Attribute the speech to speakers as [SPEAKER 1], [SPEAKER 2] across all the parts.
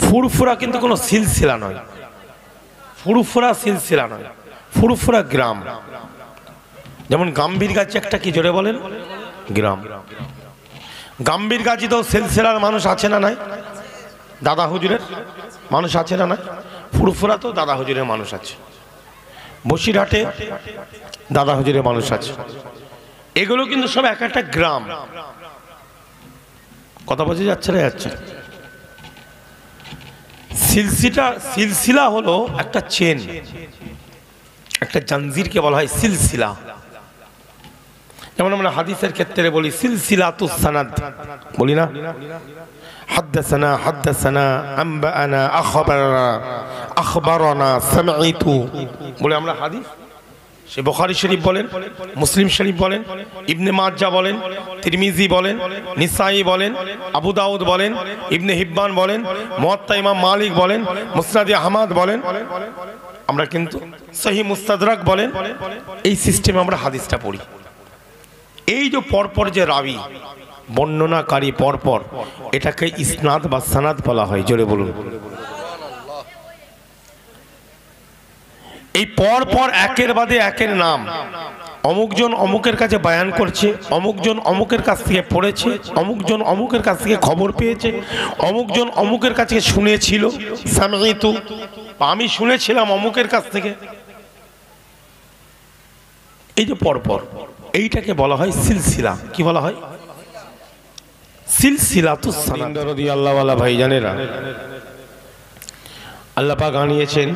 [SPEAKER 1] ফুরফুরা কিন্তু কোনো সিলসিলা নয়, ফুরফুরা সিলসিলা নয়, ফুরফুরা গ্রাম। যেমন গাম্ভীরগাছি একটা কি জোরে বলেন গ্রাম। গাম্ভীরগাছি তো সিলসিলার মানুষ আছে না নাই? দাদা হুজুরের মানুষ আছে না নাই? ফুরফুরা তো দাদা হুজুরের মানুষ আছে, বসিরহাটে দাদা হুজুরের মানুষ আছে। এগুলো কিন্তু সব এক একটা গ্রাম। কথা বোঝা যাচ্ছে না? যাচ্ছে। সিলসিলা হলো একটা চেন, একটা জাঞ্জিরকে বলা হয় সিলসিলা। যেমন আমরা হাদিসের ক্ষেত্রে বলি সিলসিলাতুস সানাদ, বলি না? হাদাসানা হাদাসানা আনবাআনা আখবারানা আখবারানা সামিতু বলে আমরা হাদিস। সে বুখারী শরীফ বলেন, মুসলিম শরীফ বলেন, ইবনে মাজ্জাহ বলেন, তিরমিজি বলেন, নিসাই বলেন, আবু দাউদ বলেন, ইবনে হিব্বান বলেন, মুয়াত্তা ইমাম মালিক বলেন, মুসনাদে আহমদ বলেন, আমরা কিন্তু সহিহ মুস্তাদরাক বলেন। এই সিস্টেমে আমরা হাদিসটা পড়ি। এই যে পরপর যে রাবি বর্ণনাকারী পরপর, এটাকে ইসনাদ বা সানাদ বলা হয়। জোরে বলুন। এই পরপর একের বাদে একের নাম, অমুকজন অমুকের কাছে বয়ান করছে, অমুকজন অমুকের কাছ থেকে পড়েছে, অমুকজন অমুকের কাছ থেকে খবর পেয়েছে, অমুকজন অমুকের কাছে শুনেছিল, সামিতু, আমি শুনেছিলাম অমুকের কাছ থেকে। এই যে পরপর, এইটাকে বলা হয় সিলসিলা। কি বলা হয়? সিলসিলাতুস সানাদ। রাদিয়াল্লাহু আনহু ভাইজানেরা, আল্লাহ পাক আনিয়েছেন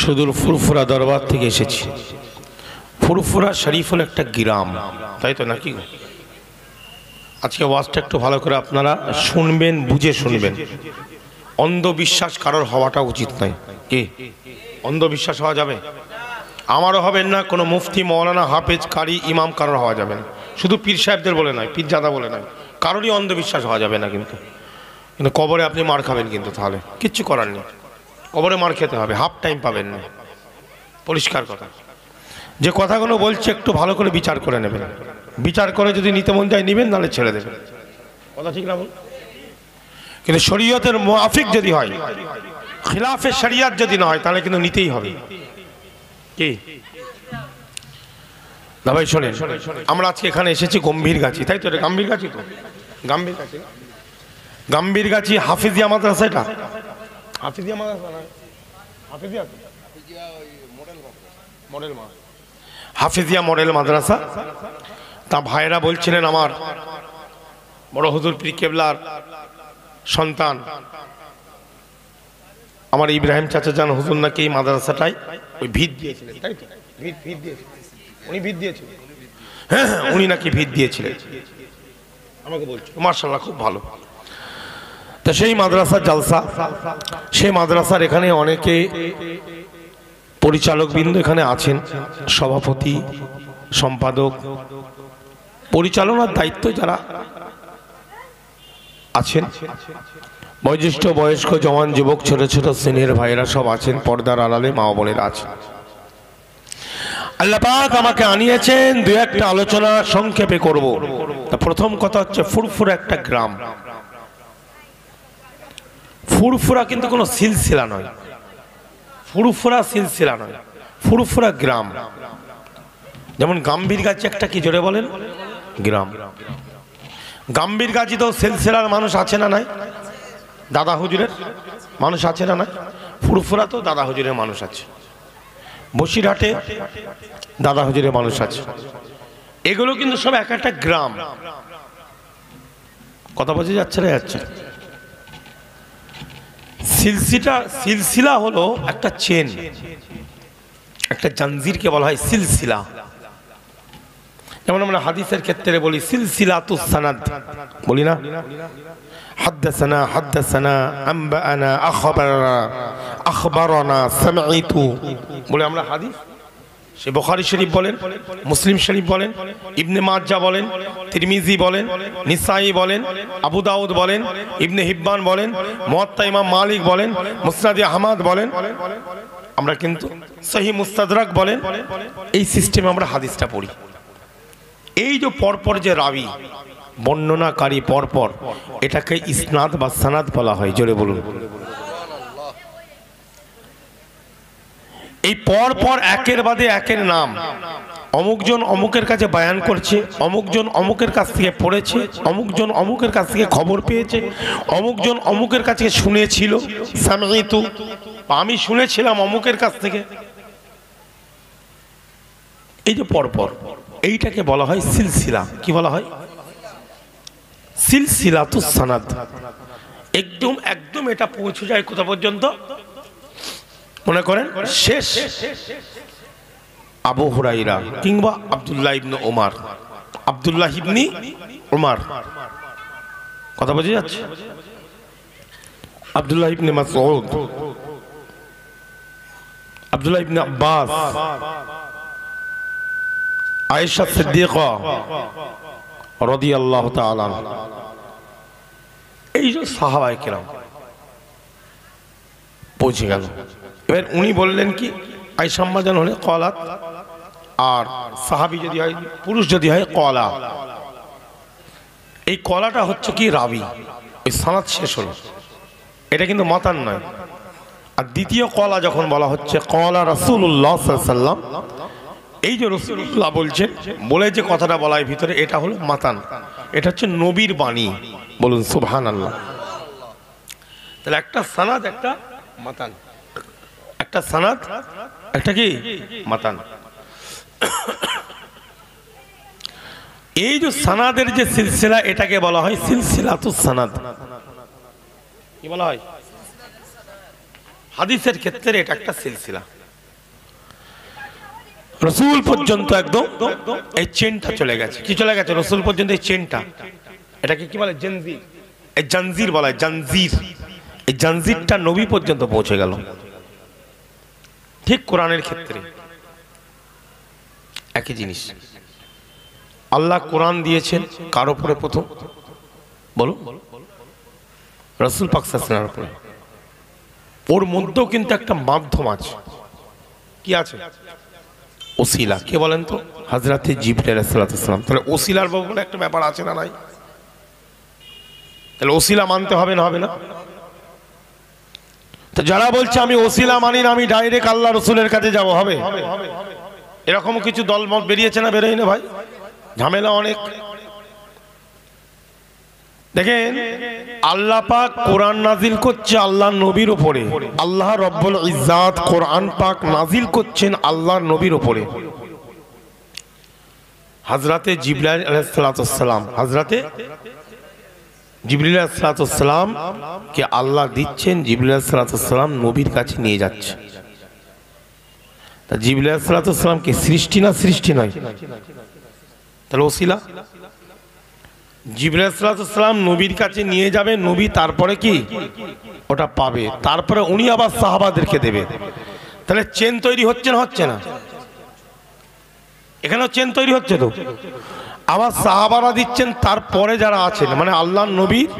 [SPEAKER 1] সুদূর ফুরফুরা দরবার থেকে এসেছি। ফুরফুরা শরীফ হল একটা গ্রাম, তাই তো নাকি? আজকে ওয়াজটা একটু ভালো করে আপনারা শুনবেন, বুঝে শুনবেন। অন্ধবিশ্বাস কারোর হওয়াটা উচিত নয়। কি অন্ধবিশ্বাস হওয়া যাবে? আমারও হবেন না, কোনো মুফতি মৌলানা হাফেজ কারি ইমাম কারোর হওয়া যাবে না। শুধু পীর সাহেবদের বলে নয়, পীরজাদা বলে নয়, কারোরই অন্ধবিশ্বাস হওয়া যাবে না। কিন্তু কবরে আপনি মার খাবেন, কিন্তু তাহলে কিচ্ছু করার নেই। কবরে মার খেতে হবে, হাফ টাইম পাবেন না। পরিষ্কার কথা। যে কথাগুলো বলছে একটু ভালো করে বিচার করে নেবেন। বিচার করে যদি নিতে মন যায় নিবেন, নাহলে ছেড়ে দেবেন। কথা ঠিক না বল? কিন্তু শরীয়তের মুআফিক যদি হয়, খিলাফে শরিয়ত যদি না হয়, তাহলে কিন্তু নিতেই হবে। কি না ভাই? শোনেন, আমরা আজকে এখানে এসেছি গম্ভীরগাছি, তাই তো? এটা গাম্ভীরগাছি তো? গাম্ভীরগাছি, গাম্ভীরগাছি হাফিজিয়া মাদ্রাসা। এটা হাফিজিয়া মাদ্রাসা না, হাফিজিয়া হাফিজিয়া মডেল মাদ্রাসা। তা ভাইরা বলছিলেন আমার বড় হুজুর পীর কেবলার সন্তান আমার ইব্রাহিম চাচা জান হুজুর নাকি এই মাদ্রাসাটায় ওই ভিত দিয়েছিলেন, তাই তো? ভিত দিয়েছিলেন উনি, ভিত দিয়েছিলেন। হ্যাঁ, উনি নাকি ভিত দিয়েছিলেন, আমাকে বলছিল। মাশাআল্লাহ, খুব ভালো। তা সেই মাদ্রাসার জালসা, সেই মাদ্রাসার এখানে অনেকে পরিচালকবৃন্দ এখানে আছেন, সভাপতি, সম্পাদক, পরিচালনার দায়িত্ব যারা আছেন, বয়োজ্যেষ্ঠ, বয়স্ক, জওয়ান, যুবক, ছোট ছোট শ্রেণীর ভাইয়েরা সব আছেন, পর্দার আড়ালে মা বোনেরা আছেন। আল্লাহ পাক আমাকে আনিয়েছেন দু একটা আলোচনা সংক্ষেপে করব। তা প্রথম কথা হচ্ছে ফুরফুরা একটা গ্রাম। ফুরফুরা কিন্তু কোনো সিলসিলা নয়, ফুরফুরা সিলসিলা নয়, ফুরফুরা গ্রাম। যেমন গাম্ভীরগাছি একটা কি জোরে বলেন গ্রাম। গাম্ভীরগাছি তো সিলসিলার মানুষ আছে না নাই? দাদা হুজুরের মানুষ আছে না নাই? ফুরফুরা তো দাদা হুজুরের মানুষ আছে, বসিরহাটে দাদা হুজুরের মানুষ আছে। এগুলো কিন্তু সব এক একটা গ্রাম। কথা বোঝা যাচ্ছে না? যাচ্ছে। সিলসিলা হলো একটা চেন, একটা জাঞ্জিরকে বলা হয় সিলসিলা। যেমন আমরা হাদিসের ক্ষেত্রে বলি সিলসিলাতুস সানাদ, বলি না? হাদাসানা হাদাসানা আনবাআনা আখবারানা আখবারানা সামিতু বলে আমরা হাদিস। সে বুখারী শরীফ বলেন, মুসলিম শরীফ বলেন, ইবনে মাজ্জাহ বলেন, তিরমিজি বলেন, নিসাই বলেন, আবু দাউদ বলেন, ইবনে হিব্বান বলেন, মুয়াত্তা ইমাম মালিক বলেন, মুসনাদে আহমদ বলেন, আমরা কিন্তু সহিহ মুস্তাদরাক বলেন। এই সিস্টেমে আমরা হাদিসটা পড়ি। এই যে পরপর যে রাবি বর্ণনাকারী পরপর, এটাকে ইসনাদ বা সানাদ বলা হয়। জোরে বলুন। এই পর পর একের বাদে একের নাম অমুকজন অমুকের কাছে বয়ান করছে, অমুকজন অমুকের কাছ থেকে পড়েছে, অমুকজন অমুকের কাছ থেকে খবর পেয়েছে, অমুকজন অমুকের কাছে শুনেছিল, সামিতু, আমি শুনেছিলাম অমুকের কাছ থেকে। এই যে পরপর, এইটাকে বলা হয় সিলসিলা। কি বলা হয়? সিলসিলাতুস সানাদ। একদম একদম এটা পৌঁছে যায় কোথা পর্যন্ত? মনে করেন শেষ আবু হুরাইরা কিংবা আব্দুল্লাহ ইবনে ওমর, আব্দুল্লাহ ইবনে ওমর, কথা বোঝা যাচ্ছে? আব্দুল্লাহ ইবনে মাসউদ, আব্দুল্লাহ ইবনে আব্বাস, আয়েশা সিদ্দিকা রাদিয়াল্লাহু তাআলা, এই যে সাহাবায়ে কেরাম পৌঁছে গেল। এবার উনি বললেন কি, আয়েশা আম্মা জান হলে কলাত, আর সাহাবী যদি হয়, পুরুষ যদি হয় কলা। এই কলাটা হচ্ছে কি রাবি, ওই সানাদ শেষ হলো, এটা কিন্তু মাতান নয়। আর দ্বিতীয় কলা যখন বলা হচ্ছে কলা রাসূলুল্লাহ সাল্লাল্লাহু আলাইহি ওয়াসাল্লাম, এই যে রাসূলুল্লাহ বলছেন বলে যে কথাটা বলা হয় ভিতরে, এটা হলো মাতান, এটা হচ্ছে নবীর বাণী। বলুন সুবহানাল্লাহ। তাহলে একটা সানাদ একটা মাতান, একটা সানাদ একটা কি মাতান। এই যে সানাদের যে সিলসিলা, এটাকে বলা হয় সিলসিলাতুস সানাদ। কি বলা হয়? হাদিসের ক্ষেত্রে এটা একটা সিলসিলা, রাসূল পর্যন্ত একদম এই চেনটা চলে গেছে। কি চলে গেছে? রাসূল পর্যন্ত এই চেনটা, এটাকে কি বলে? জানজির। এই জানজির বলা হয়, জানজির। এই জানজিরটা নবী পর্যন্ত পৌঁছে গেল। ঠিক কোরআনের ক্ষেত্রে একই জিনিস। আল্লাহ কোরআন দিয়েছেন কার উপরে? প্রথম বলুন, রাসূল পাক সাল্লাল্লাহু আলাইহি ওয়াসাল্লামের উপরে। ওর মধ্যেও কিন্তু একটা মাধ্যম আছে। কি আছে? ওসিলা। কে বলেন তো? হযরতে জিবরাইল আলাইহিস সালাম। তাহলে ওসিলার বলে একটা ব্যাপার আছে না নাই? তাহলে ওসিলা মানতে হবে না, হবে না? তো যারা বলছে আমি ওসিলা মানি না, আমি ডাইরেক্ট আল্লাহ রসুলের কাছে যাব, হবে? এরকম কিছু দলমত বেরিয়েছে না, বেরোয় না ভাই? ঝামেলা অনেক। দেখেন, আল্লাহ পাক কোরআন নাজিল করছে আল্লাহ নবীর উপরে। আল্লাহ রব্বুল ইজ্জাত কোরআন পাক নাজিল করছেন আল্লাহ নবীর উপরে। হযরতে জিবরাইল আলাইহিস সালাম, হযরতে জিবরিল আলাইহিস সালাম কে আল্লাহ দিচ্ছেন, জিবরিল আলাইহিস সালাম নবীর কাছে নিয়ে যাচ্ছে। তা জিবরিল আলাইহিস সালাম কি সৃষ্টি না সৃষ্টি নয়? তাহলে ওসিলা। জিবরিল আলাইহিস সালাম নবীর কাছে নিয়ে যাবে, নবী তারপরে কি ওটা পাবে, তারপরে উনি আবার সাহাবাদেরকে দেবে। তাহলে চেন তৈরি হচ্ছে না, হচ্ছে না? এখানেও চেন তৈরি হচ্ছে তো। আবার সাহাবারা দিচ্ছেন, তারপরে যারা আছেন, মানে আল্লাহর নবীর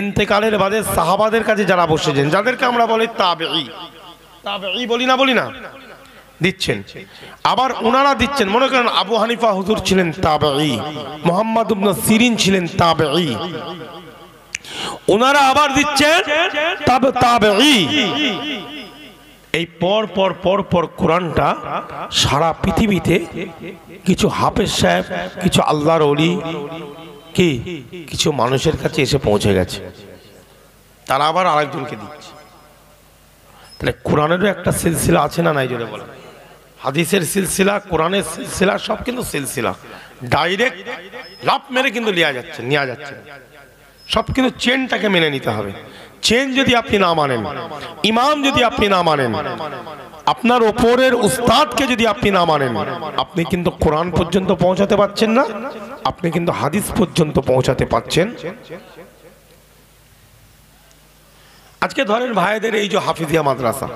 [SPEAKER 1] ইন্তেকালের বাদে সাহাবাদের কাছে যারা বসেছেন, যাদেরকে আমরা বলি তাবেঈ, তাবেঈ বলি না, দিচ্ছেন। আবার ওনারা দিচ্ছেন, মনে করেন আবু হানিফা হুজুর ছিলেন তাবেঈ, মুহাম্মদ ইবনে সিরিন ছিলেন তাবেঈ, ওনারা আবার দিচ্ছেন তাবেঈ। এই পর পর পর পর কোরআনটা সারা পৃথিবীতে কিছু হাফেজ সাহেব, কিছু আল্লাহর ওলি, কি কিছু মানুষের কাছে এসে পৌঁছে গেছে, তারা আবার আরেকজনকে দিচ্ছে। তাহলে কোরআনেরও একটা সিলসিলা আছে না নাই? যদি বলেন হাদিসের সিলসিলা, কোরআনের সিলসিলা, সব কিন্তু সিলসিলা। ডাইরেক্ট লাফ মেরে কিন্তু নেওয়া যাচ্ছে, সব কিন্তু চেনটাকে মেনে নিতে হবে। চেন যদি আপনি না মানেন, ইমাম যদি আপনি না মানেন, আপনার ওপরের উস্তাদকে যদি আপনি না মানেন, আপনি কিন্তু কোরআন পর্যন্ত পৌঁছাতে পারছেন না, আপনি কিন্তু হাদিস পর্যন্ত পৌঁছাতে পারছেন। আজকে ধরেন ভাইদের এই যে হাফিজিয়া মাদ্রাসা,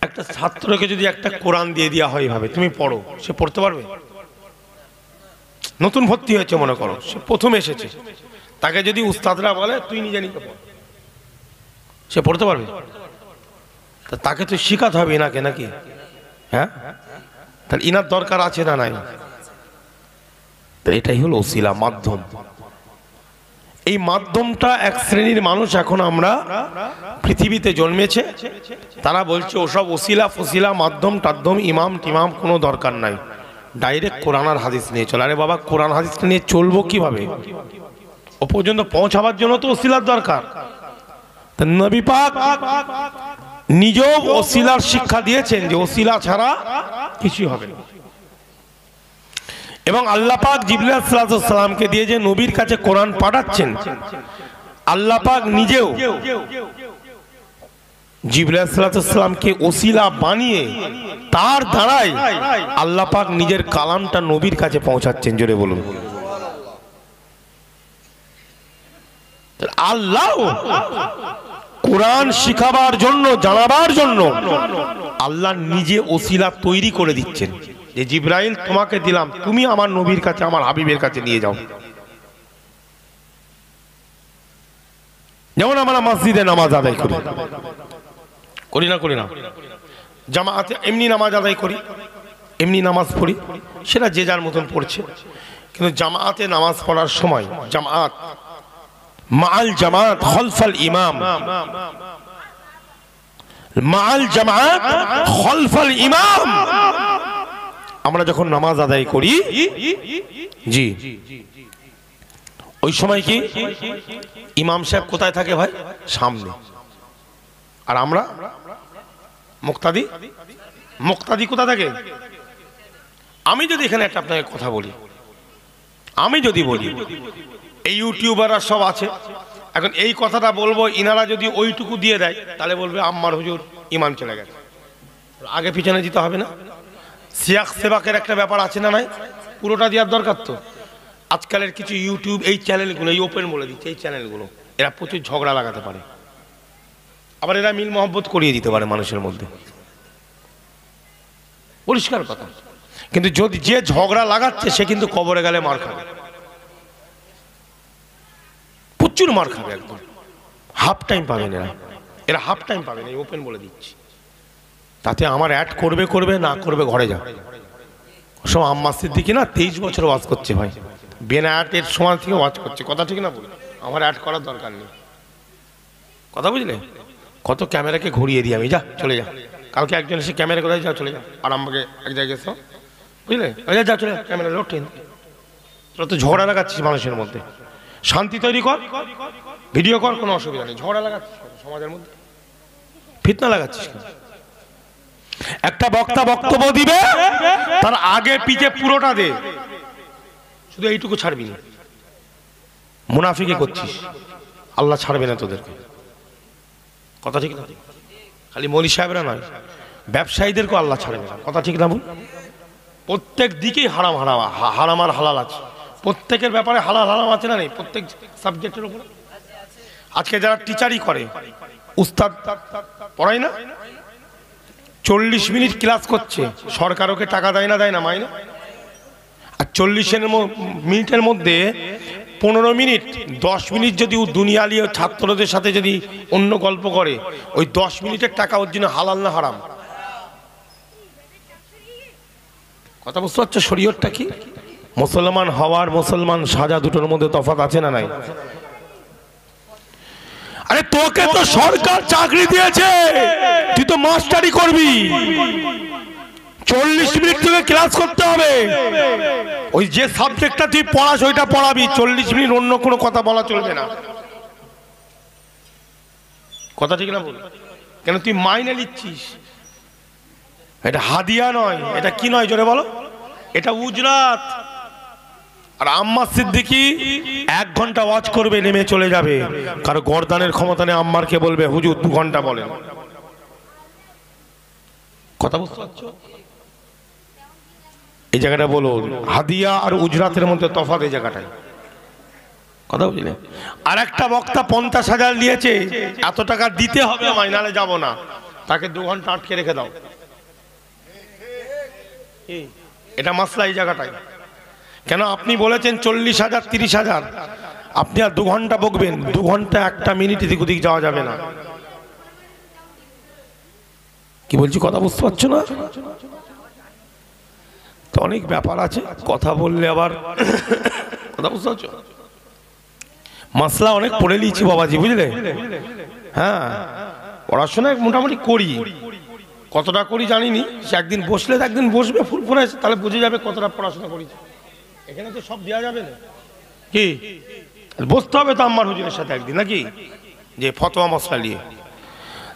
[SPEAKER 1] একটা ছাত্রকে যদি একটা কোরআন দিয়ে দেওয়া হয় ভাবে তুমি পড়ো, সে পড়তে পারবে? নতুন ভর্তি হয়েছে মনে করো, সে প্রথম এসেছে, তাকে যদি উস্তাদরা বলে তুই নিজে নিজে পড়, সে পড়তে পারবে? তাকে তো শিখাতে হবে এনাকে, নাকি? হ্যাঁ, তাহলে ইনার দরকার আছে না নাই? এটাই হলো ওসিলা, মাধ্যম। এই মাধ্যমটা এক শ্রেণীর মানুষ এখন আমরা পৃথিবীতে জন্মেছে, তারা বলছে ওসব ওসিলা ফসিলা মাধ্যম টাধ্যম ইমাম টিমাম কোনো দরকার নাই, ডাইরেক্ট কোরআন আর হাদিস নিয়ে চলে। আরে বাবা, কোরআন হাদিসটা নিয়ে চলবো কিভাবে? ও পর্যন্ত পৌঁছাবার জন্য তো ওসিলার দরকার। নবী পাক নিজেও ওসিলার শিক্ষা দিয়েছেন যে ওসিলা ছাড়া কিছুই হবে না। এবং আল্লাহ পাক জিবরিল আলাইহিস সালামকে দিয়ে যে নবীর কাছে কোরআন পাঠাচ্ছেন, আল্লাহ পাক নিজেও জিবরিল আলাইহিস সালামকে ওসিলা বানিয়ে তার দ্বারাই আল্লাহ পাক নিজের কালামটা নবীর কাছে পৌঁছাচ্ছেন। জোরে বলুন আল্লাহ কোরআন শিখাবার জন্য, জানাবার জন্য আল্লাহ নিজে ওসিলা তৈরি করে দিচ্ছেন যে জিবরাইল তোমাকে দিলাম, তুমি আমার নবীর কাছে, আমার হাবিবের কাছে নিয়ে যাও। যেমন আমরা মসজিদে নামাজ আদায় করি না জামাতে এমনি নামাজ আদায় করি, এমনি নামাজ পড়ি, সেটা যে যার মতন পড়ছে। কিন্তু জামাতে নামাজ পড়ার সময় জামাত মাল জামাত খলফাল ইমাম, মাল জামাত খলফাল ইমাম, আমরা যখন নামাজ আদায় করি জি ওই সময় কি ইমাম সাহেব কোথায় থাকে ভাই? সামনে। আর আমরা মুক্তাদি কোথায় থাকে? আমি যদি এখানে একটা আপনাকে কথা বলি, আমি যদি বলি এই ইউটিউবাররা সব আছে, এখন এই কথাটা বলবো, ইনারা যদি ওইটুকু দিয়ে দেয় তাহলে বলবে আম্মার হুজুর ইমাম চলে গেছে। আগে পিছনে দিতে হবে না? সিয়াক সেবাকের একটা ব্যাপার আছে না নাই? পুরোটা দেওয়ার দরকার তো। আজকালের কিছু ইউটিউব এই চ্যানেলগুলো, এই ওপেন বলে দিচ্ছে, এই চ্যানেলগুলো এরা প্রচুর ঝগড়া লাগাতে পারে, আবার এরা মিল মহব্বত করিয়ে দিতে পারে মানুষের মধ্যে, পরিষ্কার কথা। কিন্তু যদি যে ঝগড়া লাগাচ্ছে সে কিন্তু কবরে গেলে মার খাবে, প্রচুর মার খাবে, একদম হাফ টাইম পাবেন এরা হাফ টাইম পাবেন, এই ওপেন বলে দিচ্ছি। তাতে আমার অ্যাড করবে না করবে ঘরে যা। সব আম্মা সিদ্দিকী না 23 বছর ওয়াজ করছে ভাই, বিনা অ্যাডের সময় থেকে ওয়াজ করছে, কথা ঠিক না? বলে আমার অ্যাড করার দরকার নেই, কথা বুঝলে? কত ক্যামেরাকে ঘুরিয়ে দিই আমি, যা চলে যা। কালকে একজন এসে ক্যামেরা কোথায়, যা চলে যা, আর আমাকে এক জায়গায় এসো, বুঝলে, যা চলে যা, ক্যামেরা লোড টেন। তোরা তো ঝগড়া লাগাচ্ছিস মানুষের মধ্যে, শান্তি তৈরি কর, ভিডিও কর, কোনো অসুবিধা নেই। ঝগড়া লাগাচ্ছিস সমাজের মধ্যে, ফিতনা লাগাচ্ছিস। একটা বক্তা বক্তব্য দিবে, তার আগে পিছে পুরোটা দে, শুধু এইটুকু ছাড়বি না। মুনাফিকি করছিস, আল্লাহ ছাড়বে না তোদেরকে, কথা ঠিক না? খালি মৌলী সাহেবরা নয়, ব্যবসায়ীদেরকেও আল্লাহ ছাড়বে না, কথা ঠিক না? বল, প্রত্যেক দিকেই হারাম আর হালাল আছে, প্রত্যেকের ব্যাপারে হালাল হারাম আছে না নেই? প্রত্যেক সাবজেক্টের উপরে। আজকে যারা টিচারই করে, উস্তাদ পড়ায় না, 40 মিনিট ক্লাস করছে, সরকার ওকে টাকা দেয় না মাইনে। আর 40 মিনিটের মধ্যে 15 মিনিট 10 মিনিট যদি ও দুনিয়ালিয়ে ছাত্রদের সাথে যদি অন্য গল্প করে, ওই 10 মিনিটের টাকা ওর জন্য হালাল না হারাম? কথা বুঝতে পারছো? শরীয়তটা কি? মুসলমান হওয়ার মুসলমান সাজা দুটোর মধ্যে তফাৎ আছে না নাই? আরে তোকে তো সরকার চাকরি দিয়েছে, তুই তো মাস্টারি করবি, 40 মিনিট তোকে ক্লাস করতে হবে, ওই যে সাবজেক্টটা তুই পড়াস ওইটা পড়াবি, 40 মিনিট অন্য কোনো কথা বলা চলবে না, কথা ঠিক না? বল, কেন তুই মাইনে নিচ্ছিস, এটা হাদিয়া নয়, এটা কি নয় জোরে বলো, এটা উজরাত। আর আম্মা সিদ্দিকী 1 ঘন্টা ওয়াজ করবে, নেমে চলে যাবে, কারো গর্দানের ক্ষমতা নেই। আম্মারকে বলবে হুজুর 2 ঘন্টা বলেন, কথা বুঝতে পারছো? এই জায়গাটা বলো, হাদিয়া আর উজরাতের মধ্যে তফাৎ এই জায়গাটায়, কথা বুঝলে? আর একটা বক্তা 50,000 নিয়েছে, এত টাকা দিতে হবে আমায়, নাহলে যাবো না, তাকে 2 ঘন্টা আটকে রেখে দাও। এটা মাসলা এই জায়গাটায়। কেন আপনি বলেছেন 40,000 30,000, আপনি আর 2 ঘন্টা বকবেন, 2 ঘন্টা 1 মিনিট এদিক ওদিক যাওয়া যাবে না। কি বলছি কথা বুঝতে পারছো না? তো অনেক ব্যাপার আছে, কথা বললে আবার কথা বুঝতে পারছো? মাসলা অনেক পড়ে নিয়েছি বাবাজি, বুঝলে? হ্যাঁ, পড়াশোনা মোটামুটি করি, কতটা করি জানিনি। সে একদিন বসলে একদিন বসবে ফুরফুরে, তাহলে বুঝে যাবে কতটা পড়াশোনা করেছে। এখানে তো সব দেওয়া যাবে না, কি বসতে হবে তো আম্মার হুজুরের সাথে একদিন, নাকি? যে ফতোয়া মশলা নিয়ে।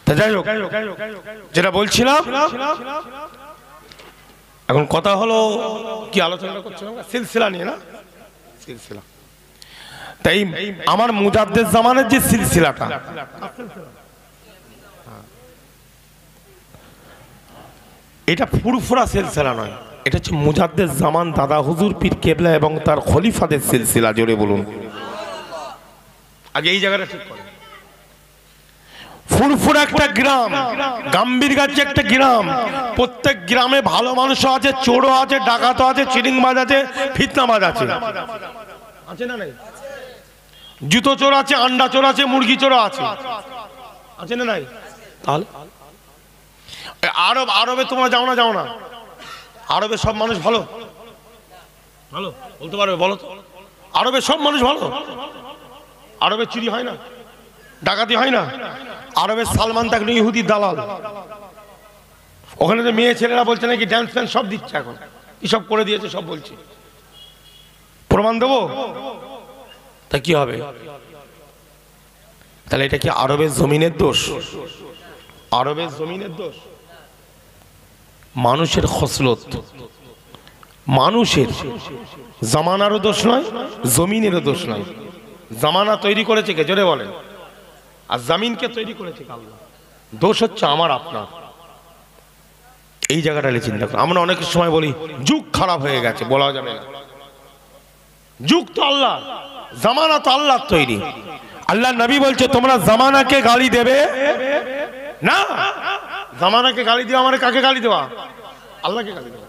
[SPEAKER 1] তা যাই হোক, যেটা বলছিলাম, এখন কথা হলো কি আলোচনা করছিলাম, সিলসিলা নিয়ে না, সিলসিলা। তাই আমার মুজাদ্দেদ জামানের যে সিলসিলাটা, এটা ফুরফুরা সিলসিলা নয়, এটা হচ্ছে মুজাদ্দেদ জামান দাদা হুজুর পীর কেবলা এবং তার খলিফাদের সিলসিলা। জোরে বলুন আগে এই জায়গাটা ঠিক করে। ফুরফুরা একটা গ্রাম, গাম্ভীরগাছি একটা গ্রাম। প্রত্যেক গ্রামে ভালো মানুষও আছে, চোরও আছে, ডাকাতও আছে, চিটিংবাজ আছে, ফিতনাবাজ আছে, আছে না নাই? জুতো চোর আছে, আন্ডা চোর আছে, মুরগি চোর আছে, আছে না নাই? তাহলে আরবে তোমরা যাও না, যাও না? আরবে সব মানুষ ভালো? ভালো বলতে পারবে? বলো তো, আরবে সব মানুষ ভালো? আরবে চুরি হয় না, ডাকাতি হয় না? আরবে সালমান তাক ইহুদি দালাল। ওখানে তো মেয়ে ছেলেরা বলছে নাকি ড্যান্স ফ্যান্স সব দিচ্ছে, এখন কি সব করে দিয়েছে সব বলছে, প্রমাণ দেবো? তা কি হবে? তাহলে এটা কি আরবের জমিনের দোষ? আরবের জমিনের দোষ? মানুষের খসলত, মানুষের, জামানারও দোষ নয়, জমিনেরও দোষ নয়। জামানা তৈরি করেছে কে? জোরে বলেন। আর জমিনকে তৈরি করেছে আল্লাহ। দোষ হচ্ছে আমার আপনার। এই জায়গাটা চিন্তা করো। আমরা অনেক সময় বলি যুগ খারাপ হয়ে গেছে, বলা যাবে না। যুগ তো আল্লাহ, জামানা তো আল্লাহর তৈরি। আল্লাহ নবী বলছে তোমরা জামানাকে গালি দেবে না। জামানাকে গালি দেওয়া মানে কাকে গালি দেওয়া? আল্লাহকে গালি দেওয়া।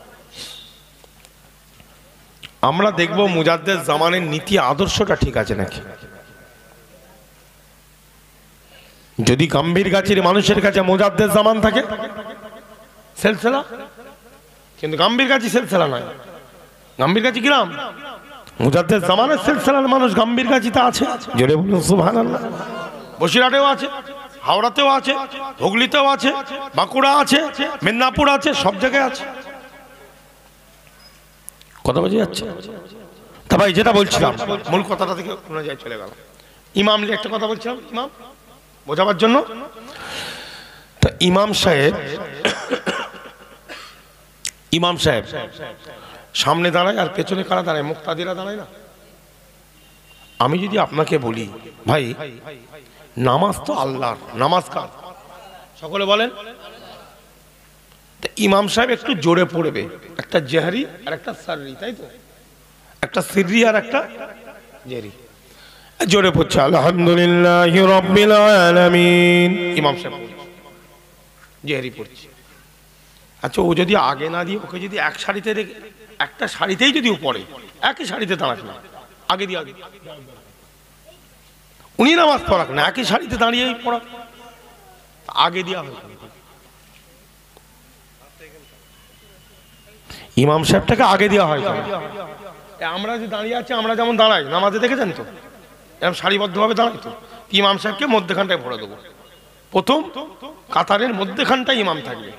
[SPEAKER 1] আমরা দেখব মুজাদ্দেদ জামানের নীতি আদর্শটা ঠিক আছে নাকি। যদি গাম্ভীরগাছির মানুষের কাছে মুজাদ্দেদ জামান থাকে সিলসিলা, কিন্তু গাম্ভীরগাছি সিলসিলা নয়। গাম্ভীরগাছি গ্রাম, মুজাদ্দেদ জামানের সিলসিলার মানুষ গাম্ভীরগাছিতে আছে। জোরে বলুন সুবহানাল্লাহ। বসিরহাটেও আছে, হাওড়াতেও আছে, হুগলিতেও আছে, বাঁকুড়া আছে, মেদিনীপুর আছে, সব জায়গায় আছে। কথা বোঝা যাচ্ছে? তা ভাই যেটা বলছিলাম, মূল কথাটা থেকে কোন জায়গায় চলে গেল। ইমাম নিয়ে একটা কথা বলছিলাম, ইমাম বোঝাবার জন্য। তা ইমাম সাহেব, ইমাম সাহেব সামনে দাঁড়ায় আর পেছনে কারা দাঁড়ায়? মুক্তাদিরা দাঁড়ায় না? আমি যদি আপনাকে বলি ভাই নামাজ তো আল্লাহর, নামাজ কার? সকলে বলেন। ইমাম সাহেব একটু জোরে পড়বে, একটা জেহরি আর একটা সাররি, তাই তো? একটা সিররি আর একটা জেহরি। জোরে পড়ছে আলহামদুলিল্লাহি রাব্বিল আলামিন, ইমাম সাহেব জেহরি পড়ছে। আচ্ছা, ও যদি আগে না দিয়ে ওকে যদি এক সারিতে রেখে, একটা সারিতেই যদি পড়ে, একই সারিতে দাঁড়াক না, আগে দিয়ে আগে উনি নামাজ পড়াক না, একই সারিতে দাঁড়িয়েই পড়াক, আগে দেওয়া হয়। ইমাম সাহেবটাকে আগে দেওয়া হয়। আমরা যে দাঁড়িয়ে আছি, আমরা যেমন দাঁড়াই নামাজে, দেখেছেন তো? এরকম সারিবদ্ধভাবে দাঁড়াই তো। ইমাম সাহেবকে মধ্যখানটায় ভরে দেবো, প্রথম কাতারের মধ্যখানটায় ইমাম থাকবে,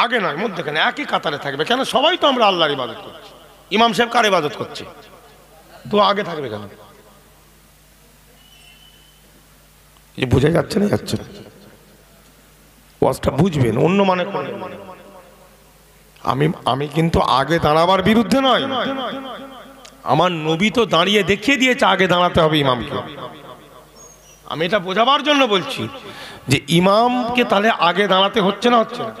[SPEAKER 1] আগে নয়, মধ্যখানে একই কাতারে থাকবে। কেন? সবাই তো আমরা আল্লাহর ইবাদত করছি, ইমাম সাহেব কার ইবাদত করছে? তো আগে থাকবে কেন? বোঝা যাচ্ছে না? যাচ্ছে না? ওয়াজটা বুঝবেন, অন্য মানে করে। আমি কিন্তু আগে দাঁড়াবার বিরুদ্ধে নয়। আমার নবী তো দাঁড়িয়ে দেখিয়ে দিয়েছে আগে দাঁড়াতে হবে ইমামকে। আমি এটা বোঝাবার জন্য বলছি যে ইমামকে তাহলে আগে দাঁড়াতে হচ্ছে না, হচ্ছে না?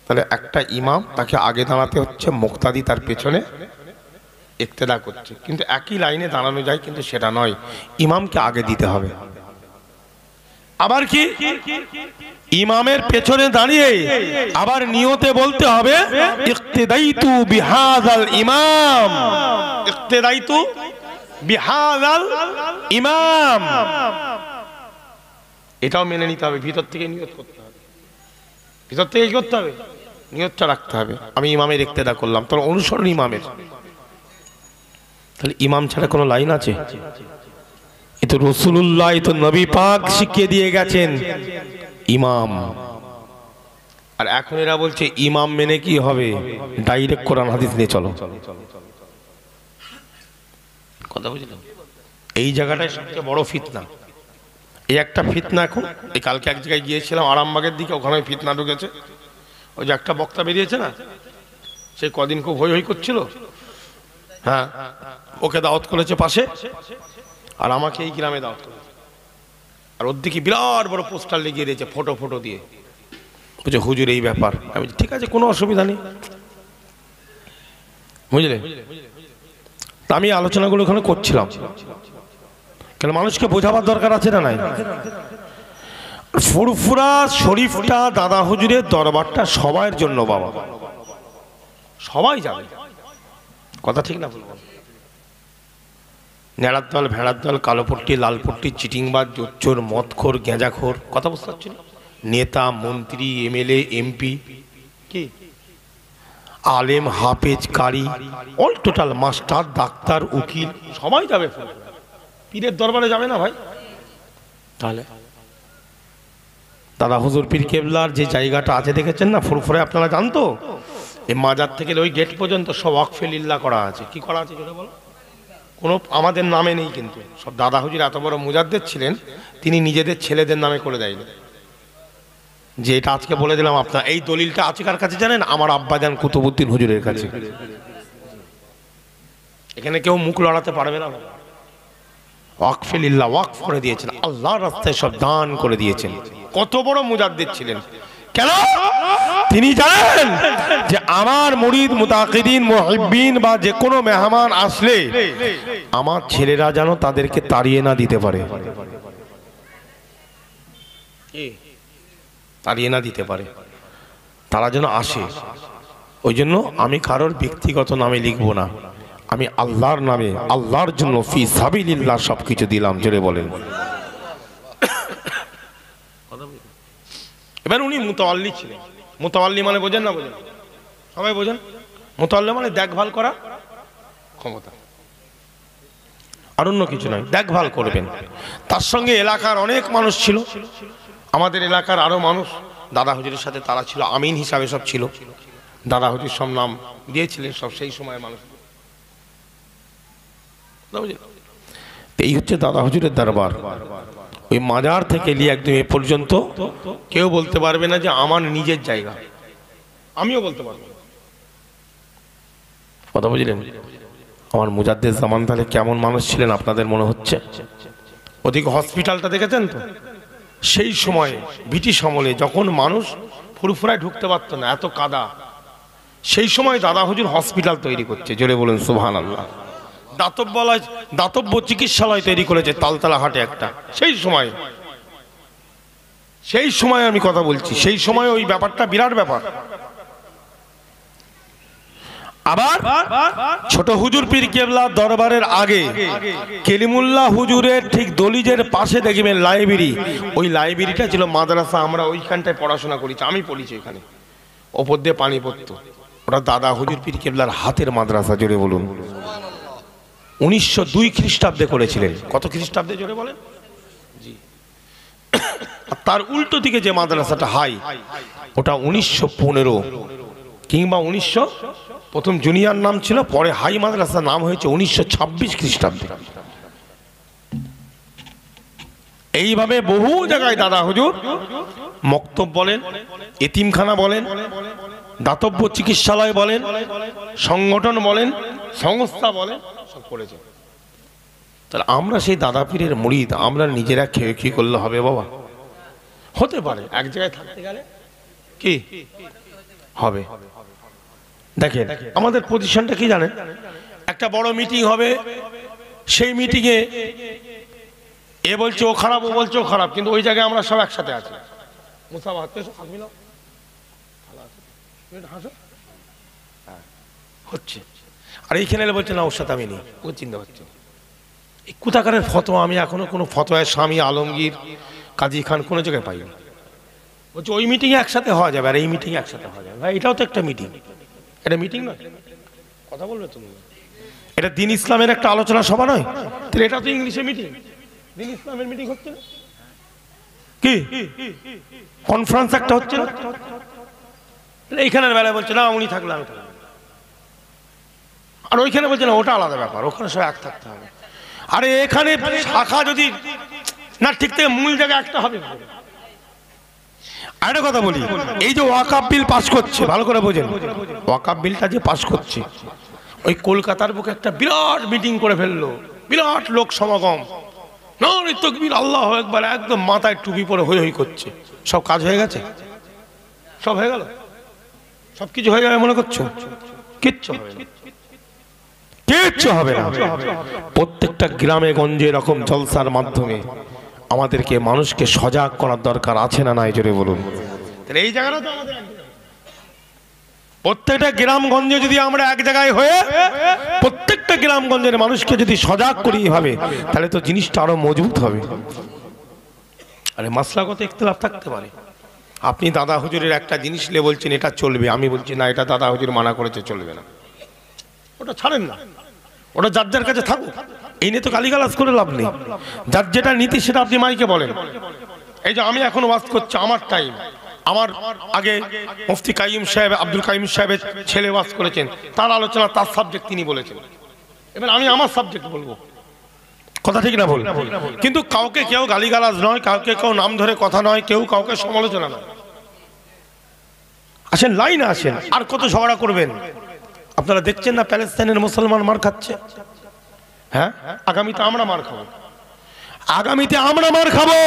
[SPEAKER 1] তাহলে একটা ইমাম, তাকে আগে দাঁড়াতে হচ্ছে, মুক্তাদি তার পেছনে ইক্তেদা করছে। কিন্তু একই লাইনে দাঁড়ানো যায়, কিন্তু সেটা নয়, ইমামকে আগে দিতে হবে। আবার কি ইমামের পেছনে দাঁড়িয়ে আবার নিয়তে বলতে হবে ইক্তেদাইতু বিহাযাল ইমাম, ইক্তেদাইতু বিহাযাল ইমাম। এটাও মেনে নিতে হবে, ভিতর থেকে নিয়ত করতে হবে। ভিতর থেকে কি করতে হবে? নিয়তটা রাখতে হবে, আমি ইমামের ইক্তেদা করলাম, তোর অনুসরণ ইমামের। তাহলে ইমাম ছাড়া কোনো লাইন আছে? এ তো রাসূলুল্লাহ, এ তো নবী পাক শিখিয়ে দিয়ে গেছেন ইমাম। আর এখন এরা বলছে ইমাম মেনে কি হবে, ডাইরেক্ট কোরআন হাদিস নিয়ে চলো। কথা বুঝলেন? এই জায়গাটায় সবচেয়ে বড় ফিতনা। এই একটা ফিতনা এখন, এই কালকে এক জায়গায় গিয়েছিলাম আরামবাগের দিকে, ওখানে ফিতনা ঢুকেছে। ওই যে একটা বক্তা বেরিয়েছে না, সে কদিন খুব হই হই করছিল, হ্যাঁ, ওকে দাওয়াত করেছে পাশে, আর আমাকে এই গ্রামে দাওয়াত করেছে। আর ওর দিকে বিরাট বড় পোস্টার লেগিয়ে দিয়েছে ফটো দিয়ে, বুঝে হুজুর এই ব্যাপার। আমি ঠিক আছে, কোনো অসুবিধা নেই, বুঝলে। আমি আলোচনাগুলো ওখানে করছিলাম, কেন মানুষকে বোঝাবার দরকার আছে না নাই? ফুরফুরা শরীফটা, দাদা হুজুরের দরবারটা সবার জন্য বাবা, সবাই যাবে, কথা ঠিক না বলবো? নেড়ার দল, ভেড়ার দল, কালো পট্টি, লাল পট্টি, চিটিংবাজ, জোচ্চোর, মদখোর, গেঁজাখোর, কথা বুঝতে পারছি না, নেতা, মন্ত্রী, এমএলএ, এমপি, কি আলেম, হাফেজ, কারি, অল টোটাল, মাস্টার, ডাক্তার, উকিল, সবাই যাবে। পীরের দরবারে যাবে না ভাই? তাহলে দাদা হুজুর পীর কেবলার যে জায়গাটা আছে দেখেছেন না ফুরফুরে, আপনারা জানতো এই মাজার থেকে ওই গেট পর্যন্ত সব ওয়াকফে লিল্লাহ করা আছে। কি করা আছে জোরে বলো? কোনো আমাদের নামে নেই, কিন্তু সব দাদা হুজুর এত বড় মুজাদ্দেদ ছিলেন, তিনি নিজেদের ছেলেদের নামে করে দেয়নি। যে এটা আজকে বলে দিলাম আপনার, এই দলিলটা আছে কার কাছে জানেন? আমার আব্বাজান কুতুবউদ্দিন হুজুরের কাছে। এখানে কেউ মুখ লড়াতে পারবে না। ওয়াকফে লিল্লাহ, ওয়াকফ করে দিয়েছেন, আল্লাহর রাস্তায় সব দান করে দিয়েছেন। কত বড় মুজাদ্দিদ ছিলেন! কেন? তিনি জানেন যে আমার মুরিদ, মুতাকিদিন, মুহিব্বিন বা যে কোনো মেহমান আসলে আমার ছেলেরা যেন তাদেরকে তাড়িয়ে না দিতে পারে, তাড়িয়ে না দিতে পারে, তারা যেন আসে। ওই জন্য আমি কারোর ব্যক্তিগত নামে লিখবো না, আমি আল্লাহর নামে, আল্লাহর জন্য ফি সাবিলিল্লাহ সবকিছু দিলাম। জোরে বলেন। এবার উনি মুতাওয়াল্লি ছিলেন। মুতাওয়াল্লি মানে বোঝেন না? বোঝেন? সবাই বোঝেন? মুতাওয়াল্লি মানে দেখভাল করা ক্ষমতা, আর অন্য কিছু নয়, দেখভাল করবেন। তার সঙ্গে এলাকার অনেক মানুষ ছিল, আমাদের এলাকার আরো মানুষ দাদা হুজুরের সাথে তারা ছিল, আমিন হিসাবে সব ছিল। দাদা হুজুর সব নাম দিয়েছিলেন সব সেই সময়ের মানুষ। এই হচ্ছে দাদা হুজুরের দরবার। ওই মাজার থেকে নিয়ে একদম এ পর্যন্ত কেউ বলতে পারবে না যে আমার নিজের জায়গা। আমিও বলতে পারবো না, কথা বুঝলেন? আমার মুজাদ্দেদ জামান তাহলে কেমন মানুষ ছিলেন আপনাদের মনে হচ্ছে? ওদিকে হসপিটালটা দেখেছেন তো? সেই সময়ে ব্রিটিশ আমলে যখন মানুষ ফুরফুরায় ঢুকতে পারত না, এত কাদা, সেই সময় দাদা হুজুর হসপিটাল তৈরি করছে। জোরে বলেন সুবহানাল্লাহ। দাতব্য চিকিৎসালয় তৈরি করেছে তালতলা হাটে একটা। সেই সময় আমি কথা বলছি, সেই সময় ওই ব্যাপারটা বিরাট ব্যাপার। আবার ছোট হুজুর পীর কেবলা দরবারের আগে কেলিমুল্লাহ হুজুরের ঠিক দলিজের পাশে দেখবেন লাইব্রেরি। ওই লাইব্রেরিটা ছিল মাদ্রাসা, আমরা ওইখানটায় পড়াশোনা করেছি, আমি পড়েছি ওইখানে, ওপর দিয়ে পানি পড়তো। ওটা দাদা হুজুর পীর কেবলার হাতের মাদ্রাসা। জোরে বলুন। 1902 খ্রিস্টাব্দে করেছিলেন। কত খ্রিস্টাব্দে জোরে বলেন? জি। তার উল্টো দিকে যে মাদ্রাসাটা হাই, ওটা 1915 কিংবা 1900, প্রথম জুনিয়র নাম ছিল, পরে হাই মাদ্রাসার নাম হয়েছে 1926 খ্রিস্টাব্দে। এইভাবে বহু জায়গায় দাদা হুজুর মক্তব বলেন, এতিমখানা বলেন, দাতব্য চিকিৎসালয় বলেন, সংগঠন বলেন, সংস্থা বলেন, সব করেছে। তাহলে আমরা সেই দাদা পীরের মুরিদ, আমরা নিজেরা খেয়ে কি করলে হবে বাবা? হতে পারে এক জায়গায় থাকতে গেলে কি হবে। দেখেন আমাদের পজিশনটা কি জানেন? একটা বড় মিটিং হবে, সেই মিটিংয়ে এ বলছে ও খারাপ, ও বলছে ও খারাপ, কিন্তু ওই জায়গায় আমরা সব একসাথে আছি। হচ্ছে আর এইখানে বলছে না ওর সাথে আমি নেই, ও চিন্তা হচ্ছে। এই কোথাকারের ফতোয়া আমি এখনো কোনো ফতোয়ায় স্বামী আলমগীর, কাজী খান কোনো জায়গায় পাইনি। বলছে ওই মিটিংয়ে একসাথে হওয়া যাবে আর এই মিটিংয়ে একসাথে হওয়া যাবে। ভাই এটাও তো একটা মিটিং, এটা মিটিং নয়, কথা বলবে তুমি। এটা দিন ইসলামের একটা আলোচনা সভা নয়? তাহলে এটা তো ইংলিশে মিটিং, দিন ইসলামের মিটিং হচ্ছে না কি? কনফারেন্স একটা হচ্ছে না? এইখানের বেলায় বলছে না উনি থাকলে আমি থাকবো, আর ওইখানে বলছে না ওটা আলাদা ব্যাপার, ওখানে সব এক থাকতে হবে। আরে এখানে শাখা যদি না ঠিক থেকে মূল জায়গা একটা হবে। আরেকটা কথা বলি, এই যে ওয়াকাফ বিল পাস করছে, ভালো করে বোঝেন, ওয়াকাফ বিলটা যে পাস করছে, ওই কলকাতার বুকে একটা বিরাট মিটিং করে ফেললো, বিরাট লোক সমাগম, তকবীর আল্লাহু আকবার, একদম মাথায় টুপি পরে হই হই করছে। সব কাজ হয়ে গেছে? সব হয়ে গেল? সব কিছু হয়ে যাবে মনে করছো? কিচ্ছু হবে না, কিচ্ছু হবে না। প্রত্যেকটা গ্রামে গঞ্জে এরকম জলসার মাধ্যমে আমাদেরকে মানুষকে সজাগ করার দরকার আছে না নাই? জোরে বলুন। তাহলে এই জায়গাটা তো আমাদের প্রত্যেকটা গ্রামগঞ্জে যদি আমরা এক জায়গায় হয়ে প্রত্যেকটা গ্রামগঞ্জের মানুষকে যদি সজাগ করি এভাবে, তাহলে তো জিনিসটা আরো মজবুত হবে। আরে মাসলাগত ইখতিলাফ থাকতে পারে, আপনি দাদা হুজুরের একটা জিনিস নিয়ে বলছেন এটা চলবে, আমি বলছি না এটা দাদা হুজুর মানা করেছে চলবে না, ওটা ছাড়েন না, ওটা যার যার কাছে থাকুক, এই নিয়ে তো গালিগালাজ করে লাভ নেই। যার যেটা নীতি সেটা আপনি মাইকে বলেন। এই যে আমি এখন ওয়াজ করছি, আমার টাইম, আমার আগে মুফতি কাইয়ুম সাহেব, আব্দুল কাইয়ুম সাহেবের ছেলে ওয়াজ করেছেন, তার আলোচনা, তার সাবজেক্ট তিনি বলেছেন, এবার আমি আমার সাবজেক্ট বলবো, কথা ঠিক না বল? কিন্তু কাউকে কেউ গালিগালাজ নয়, কাউকে কেউ নাম ধরে কথা নয়, কেউ কাউকে সমালোচনা নয়। আসেন লাইনে আসেন, আর কত ঝগড়া করবেন? আপনারা দেখছেন না প্যালেস্তাইনের মুসলমান মার খাচ্ছে? হ্যাঁ, আগামীতে আমরা মার খাবো, আগামীতে আমরা মার খাবো,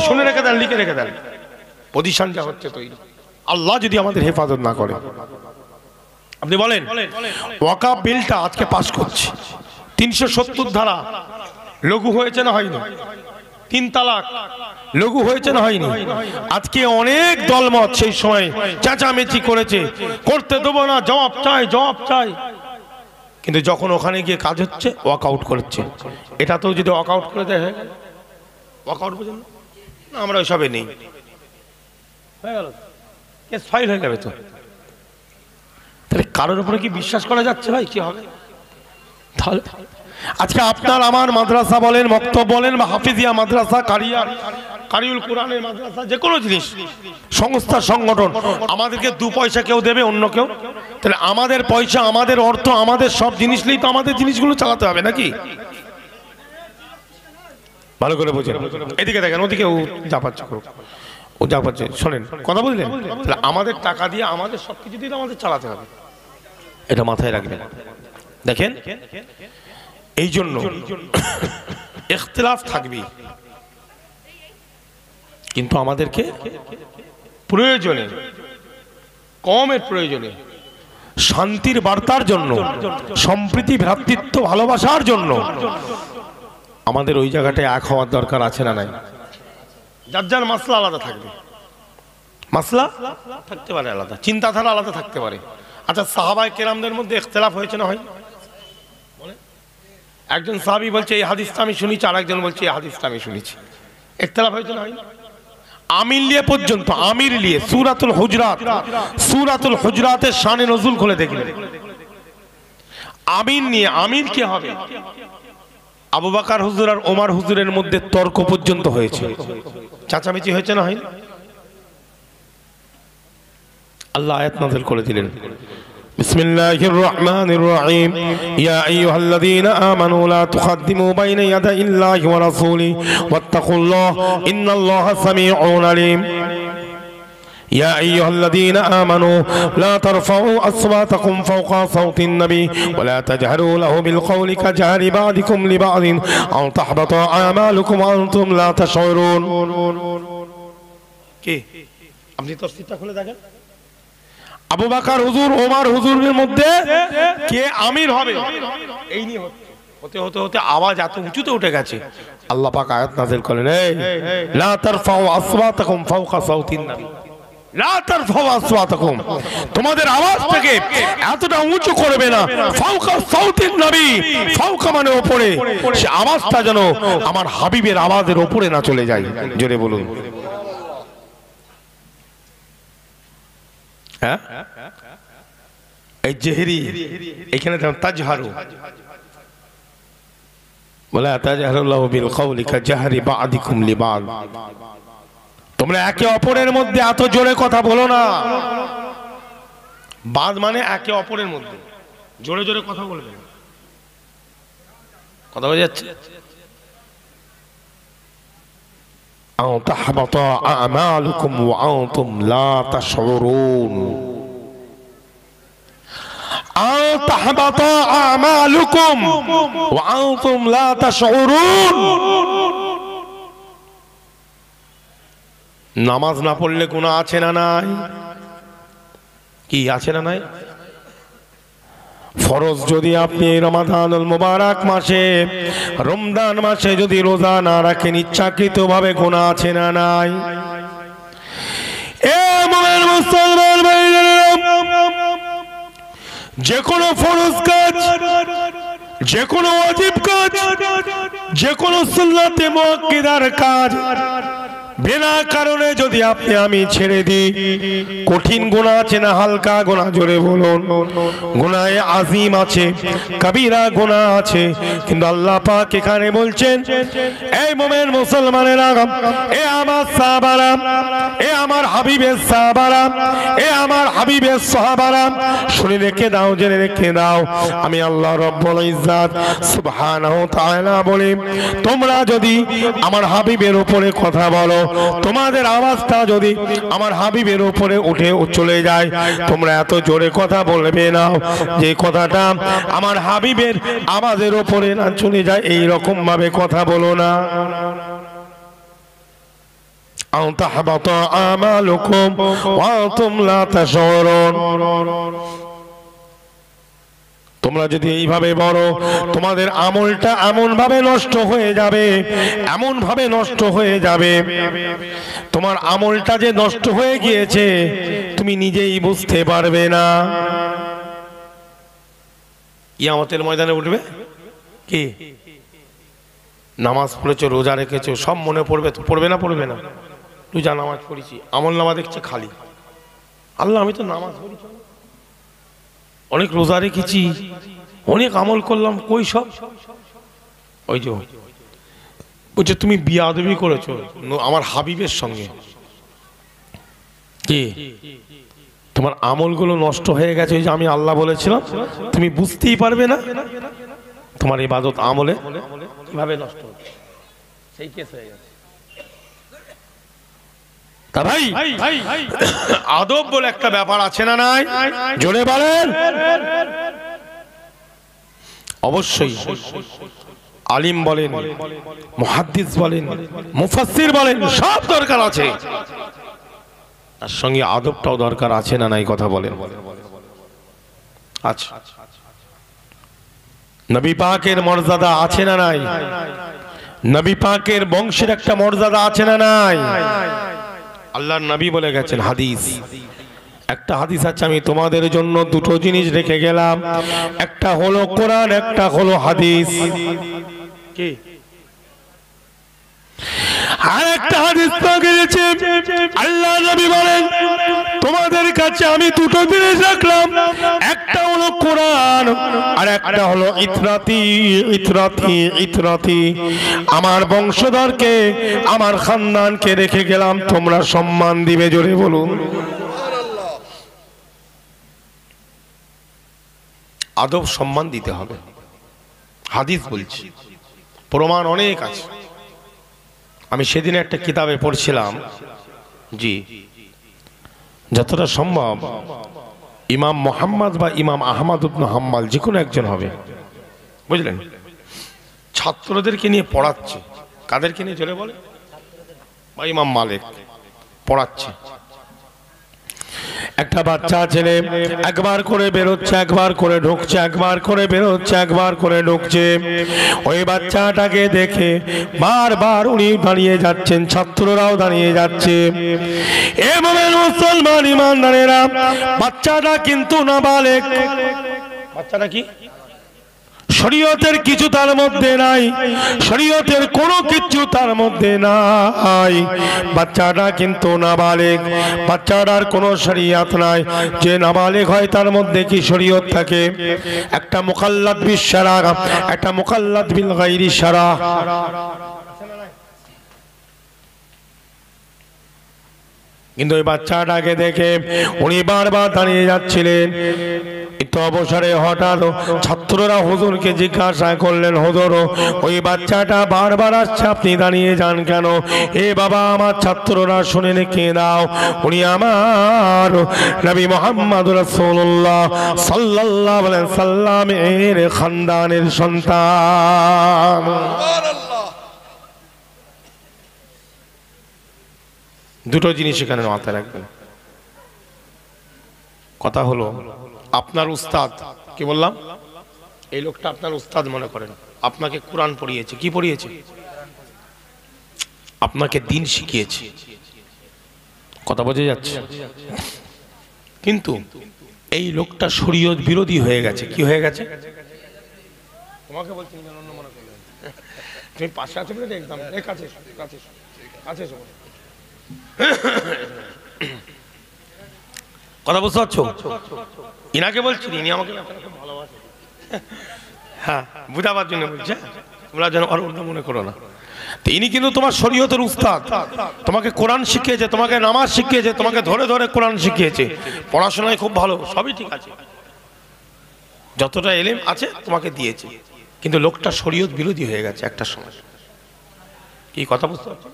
[SPEAKER 1] শুনে রেখে দেন, লিখে রেখে দেন। পজিশন যা হচ্ছে তৈরি, আল্লাহ যদি আমাদের হেফাজত না করে। আপনি বলেন ওয়াকাফ বিলটা আজকে পাস করছে, 370 ধারা লঘু হয়েছে না হয়নি? 3 তালাক লঘু হয়েছে না হয়নি? আজকে অনেক দলমত সেই সময় চেঁচামেচি করেছে, করতে দেবো না, জবাব চাই, জবাব চাই, কিন্তু যখন ওখানে গিয়ে কাজ হচ্ছে ওয়াকআউট করছে। এটা তো যদি ওয়াকআউট করে দেয়, ওয়াকআউট বুঝেন না, আমরা ওইসবে নেই, হয়ে গেল, কেস ফাইল হয়ে যাবে। তো তাহলে কারোর উপরে কি বিশ্বাস করা যাচ্ছে ভাই? কি হবে তাহলে? আজকে আপনার আমার মাদ্রাসা বলেন, মক্তব বলেন, বা হাফিজিয়া মাদ্রাসা, কারিউল কোরআনের মাদ্রাসা, যে কোনো জিনিস, সংস্থা, সংগঠন, আমাদেরকে 2 পয়সা কেউ দেবে অন্য কেউ? তাহলে আমাদের পয়সা, আমাদের অর্থ, আমাদের সব জিনিস নিয়েই তো আমাদের জিনিসগুলো চালাতে হবে নাকি? ভালো করে বুঝেন, এদিকে দেখেন, ওদিকে ও যা পাচ্ছে করুক, ও যা পাচ্ছে শোনেন, কথা বুঝলেন? তাহলে আমাদের টাকা দিয়ে, আমাদের সবকিছু দিয়ে আমাদের চালাতে হবে, এটা মাথায় রাখবেন। দেখেন, এই জন্য ইখতিলাফ থাকবে, কিন্তু আমাদেরকে প্রয়োজনে, কমের প্রয়োজনে, শান্তির বার্তার জন্য, সম্প্রীতি, ভ্রাতৃত্ব, ভালোবাসার জন্য আমাদের ওই জায়গাটায় এক হওয়ার দরকার আছে না নাই? যার যার মাসলা আলাদা থাকবে, মাসলা থাকতে পারে আলাদা, চিন্তাধারা আলাদা থাকতে পারে। আচ্ছা, সাহাবায়ে কেরামদের মধ্যে ইখতিলাফ হয়েছে না হয়? একজন সাহাবী বলছে এই হাদিসটা আমি শুনেছি, আর একজন বলছে এই হাদিসটা আমি শুনেছি, ইখতিলাফ হয়েছে না হয়? আমির লিয়ে পর্যন্ত, আমির লিয়ে সূরাতুল হুজরাত, সূরাতুল হুজরাতের শানে নজুল খুলে দেখলেন, আমির নিয়ে, আমির কে হবে? আবু বকর হুজুর আর ওমর হুজুরের মধ্যে তর্ক পর্যন্ত হয়েছে, চাচামেচি হয়েছে না হয়? আল্লাহ আয়াত নাযিল করে দিলেন, বিসমিল্লাহির রহমানির রহিম, ইয়া আইয়ুহাল্লাযীনা আমানু লা তুকদ্দিমু বাইনা ইয়াদাইল্লাহি ওয়া রাসূলিহি ওয়াত্তাকুল্লাহ ইন্নাল্লাহা সামিউন আলীম। يا أيها الذين آمنوا لا ترفعوا أصواتكم فوق صوت النبي ولا تجهروا له بالقول كجهر بعضكم لبعض أن تحبط أعمالكم وأنتم لا تشعرون। কি আপনি তাফসীরটা খুলে দেখেন, আবু বকর হুজুর, ওমর হুজুরের মধ্যে কে আমির হবে, এই নিয়ে হতে হতে হতে আওয়াজ এত উঁচুতে উঠে গেছে, আল্লাহ পাক আয়াত নাযিল করেন, এই লা তারফাউ আসওয়াতাকুম ফাওকা সাউতিন নবী, লা তারফাউ আসওয়াতাকুম, তোমাদের আওয়াজটাকে এতটা উঁচু করবে না, ফাওকা সাউতিন নবী, ফাওকা মানে উপরে, সে আওয়াজটা যেন আমার হাবিবের আওয়াজের উপরে না চলে যায়। জোরে বলুন। হ্যাঁ, এই জেহরি, এখানে তাজহারু, ওয়ালা তাজহারুল্লাহু বিল কওলি কাজাহরি বা'দিকুম লিবা'দ। তোমরা একে অপরের মধ্যে এত জোরে কথা বলো না। বাদ মানে একে অপরের মধ্যে জোরে জোরে কথা বলবে না। কথা বোঝা যাচ্ছে? আও তাহবাতা আমালুকুম ওয়া আনতুম লা তাশউরুন। আও তাহবাতা আমালুকুম ওয়া আনতুম লা তাশউরুন। নামাজ না পড়লে গুনাহ আছে না নাই? কি আছে না নাই? ফরজ যদি আপনি রমাদানুল মুবারক মাসে, রমজান মাসে যদি রোজা না রাখেন, ইচ্ছাকৃতভাবে গুনাহ আছে না নাই? এ মুমিন মুসলমান ভাইরা, যে কোনো ফরজ কাজ, যে কোনো ওয়াজিব কাজ, যে কোনো সুন্নাতে মুআক্কিদার কাজ বিনা কারণে যদি আপনি আমি ছেড়ে দিই, কঠিন গুনাহ আছে না হালকা গুনাহ? জোরে বলুন। গুনাহে আযীম আছে, কবিরা গুনাহ আছে, কিন্তু আল্লাহ পাক এখানে বলছেন, এই মুমিন মুসলমানেরা, এ আমার সাহাবারা, এ আমার হাবিবের সাহাবারা, এ আমার হাবিবের সাহাবারা, শুনে রেখে দাও, জেনে রেখে দাও, আমি আল্লাহ রব্বুল ইজ্জত সুবহানাহু ওয়া তাআলা বলি, তোমরা যদি আমার হাবিবের উপরে কথা বলো, তোমাদের আওয়াজটা যদি আমার হাবিবের উপরে উঠে চলে যায়, তোমরা এত জোরে কথা বলবে না যে কথাটা আমার হাবিবের আওয়াজের উপরে না চলে যায়, এই রকম ভাবে কথা বলো না। আও তাহবাতা আমালুকুম ওয়া আনতুম লা তাশউরুন। তোমরা যদি এইভাবে বলো, তোমাদের আমলটা এমন ভাবে নষ্ট হয়ে যাবে, এমন ভাবে নষ্ট হয়ে যাবে, তোমার আমলটা যে নষ্ট হয়ে গিয়েছে তুমি নিজেই বুঝতে পারবে না। কিয়ামতের ময়দানে উঠবে কি? নামাজ পড়েছো, রোজা রেখেছো, সব মনে পড়বে তো? পড়বে না? পড়বে না? রোজা নামাজ পড়েছি, আমল নামা দেখছে খালি, আল্লাহ আমি তো নামাজ পড়েছি, অনেক রোজা রেখেছি, অনেক আমল করলাম, কই সব? ওই যে বলছে তুমি বিয়াদবি করেছো আমার হাবিবের সঙ্গে, কি তোমার আমলগুলো নষ্ট হয়ে গেছে, ওই যে আমি আল্লাহ বলেছিলাম, তুমি বুঝতেই পারবে না তোমার ইবাদত আমলে কিভাবে নষ্ট হচ্ছে, সেই কেস হয়ে গেছে। তা ভাই, আদব বলে একটা ব্যাপার আছে না নাই? জোরে বলেন। অবশ্যই আলিম বলেন, মুহাদ্দিস বলেন, মুফাসসির বলেন, সব দরকার আছে, তার সঙ্গে আদবটাও দরকার আছে না নাই? কথা বলেন। আচ্ছা, নবী পাকের মর্যাদা আছে না নাই? নবী পাকের বংশের একটা মর্যাদা আছে না নাই? আল্লাহর নবী বলে গেছেন, হাদিস, একটা হাদিস আছে, আমি তোমাদের জন্য দুটো জিনিস রেখে গেলাম, একটা হলো কোরআন, একটা হলো হাদিস। কি? আর একটা হাদিস পাওয়া গেছে, আল্লাহ নবী বলেন, তোমাদের কাছে আমি দুটো জিনিস রাখলাম, একটা হলো কোরআন আর একটা হলো ইতরাতি। ইতরাতি, ইতরাতি, আমার বংশধরকে, আমার খানদানকে রেখে গেলাম, তোমরা সম্মান দিবে। জোরে বলুন। আদব সম্মান দিতে হবে, হাদিস বলছি, প্রমাণ অনেক আছে। আমি সেদিন একটা কিতাবে পড়ছিলাম, জি, যতটা সম্ভব ইমাম মুহাম্মদ বা ইমাম আহমদ ইবনে হাম্বল যে কোনো একজন হবে, বুঝলেন, ছাত্রদেরকে নিয়ে পড়াচ্ছে। কাদেরকে নিয়ে? চলে বলে, বা ইমাম মালিক পড়াচ্ছে। একটা বাচ্চা ছেলে একবার করে বেরোচ্ছে, একবার করে ঢুকছে, একবার করে বেরোচ্ছে, একবার করে ঢুকছে। ওই বাচ্চাটাকে দেখে বারবার উনি দাঁড়িয়ে যাচ্ছেন, ছাত্ররাও দাঁড়িয়ে যাচ্ছে। এ মুমিন মুসলমান ইমানদারেরা, বাচ্চাটা কিন্তু নাবালেগ। বাচ্চাটা কি? শরীয়তের কিছু তার মধ্যে নাই, শরীয়তের কোনো কিছু তার মধ্যে নাই। বাচ্চাটা কিন্তু নাবালেগ, বাচ্চাটার কোনো শরীয়ত নাই। যে নাবালেগ হয় তার মধ্যে কি শরীয়ত থাকে? একটা মুকাল্লাদ বিশ শারা, একটা মুকাল্লাদ বিল গায়রি শারা। কিন্তু ওই বাচ্চাটাকে দেখে উনি বারবার দাঁড়িয়ে যাচ্ছিলেন। একটু অবসরে হঠাৎ ছাত্ররা হুজুরকে জিজ্ঞাসা করলেন, হুজুর ওই বাচ্চাটা বারবার আসছে, আপনি দাঁড়িয়ে যান কেন? এ বাবা, আমার ছাত্ররা শুনে রেখে দাও, উনি আমার নবী মুহাম্মদ রাসূলুল্লাহ সাল্লাল্লাহু আলাইহি সাল্লামের খানদানের সন্তান। দুটো জিনিস এখানে মাথায় রাখবেন। কথা হলো, আপনার উস্তাদ, কি বললাম, এই লোকটা আপনার উস্তাদ মনে করেন, আপনাকে কোরআন পড়িয়েছে। কি পড়িয়েছে? আপনাকে দিন শিখিয়েছে। কথা বোঝা যাচ্ছে? কিন্তু এই লোকটা শরীয়ত বিরোধী হয়ে গেছে। কি হয়ে গেছে? তোমাকে বলছি, অন্য মনে করলেন, তুমি পাশে আছো বলে একদম কাছে কাছে কাছে। কথা বুঝতে পারছো? ইনাকে বলছি, ইনি আমাকে খুব ভালোবাসে। হ্যাঁ, বুঝাবার জন্য বলছে, তোমরা যেন আর অন্য মনে করো না। ইনি কিন্তু তোমার শরীয়তের উস্তাদ, তোমাকে কোরআন শিখিয়েছে, তোমাকে নামাজ শিখিয়েছে, তোমাকে ধরে ধরে কোরআন শিখিয়েছে। পড়াশোনায় খুব ভালো, সবই ঠিক আছে, যতটা এলেম আছে তোমাকে দিয়েছে। কিন্তু লোকটা শরীয়ত বিরোধী হয়ে গেছে একটা সময়। কি কথা বুঝতে পারছো?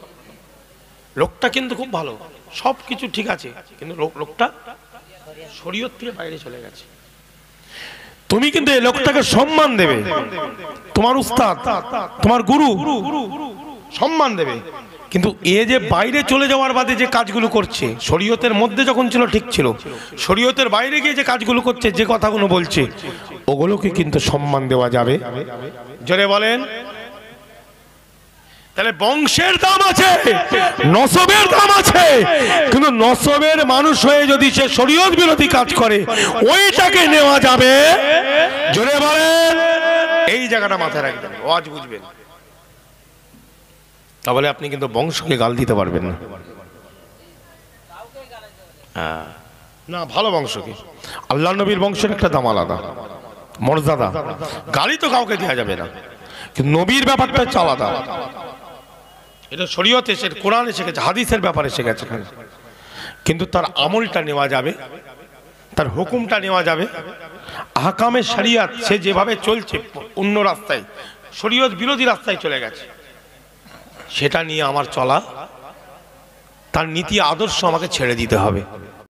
[SPEAKER 1] লোকটা কিন্তু খুব ভালো, সব কিছু ঠিক আছে, কিন্তু লোকটা শরীয়ত থেকে বাইরে চলে গেছে। তুমি কিন্তু এই লোকটাকে সম্মান দেবে, তোমার উস্তাদ, তোমার গুরু সম্মান দেবে। কিন্তু এ যে বাইরে চলে যাওয়ার বাদে যে কাজগুলো করছে, শরীয়তের মধ্যে যখন ছিল ঠিক ছিল, শরীয়তের বাইরে গিয়ে যে কাজগুলো করছে, যে কথাগুলো বলছে, ওগুলোকে কিন্তু সম্মান দেওয়া যাবে। জোরে বলেন। তাহলে বংশের দাম আছে, নসবের দাম আছে, কিন্তু নসবের মানুষ হয়ে যদি সে শরীয়ত বিরোধী কাজ করে, ওইটাকে নেওয়া যাবে। জোরে বলেন। এই জায়গাটা মাথায় রাখবেন, ওয়াজ বুঝবেন। তাহলে আপনি কিন্তু বংশকে গাল দিতে পারবেন না। না, ভালো বংশকে, আল্লাহ নবীর বংশের একটা দাম আলাদা, মর্যাদা। গালি তো কাউকে দেওয়া যাবে না, কিন্তু নবীর ব্যাপারটা হচ্ছে আলাদা। এটা শরীয়তে এসে, কোরআনে এসে গেছে, হাদিসের ব্যাপারে এসে গেছে। কিন্তু তার আমলটা নেওয়া যাবে, তার হুকুমটা নেওয়া যাবে। আহকামে শরিয়াত সে যেভাবে চলছে অন্য রাস্তায়, শরীয়ত বিরোধী রাস্তায় চলে গেছে, সেটা নিয়ে আমার চলা, তার নীতি আদর্শ আমাকে ছেড়ে দিতে হবে।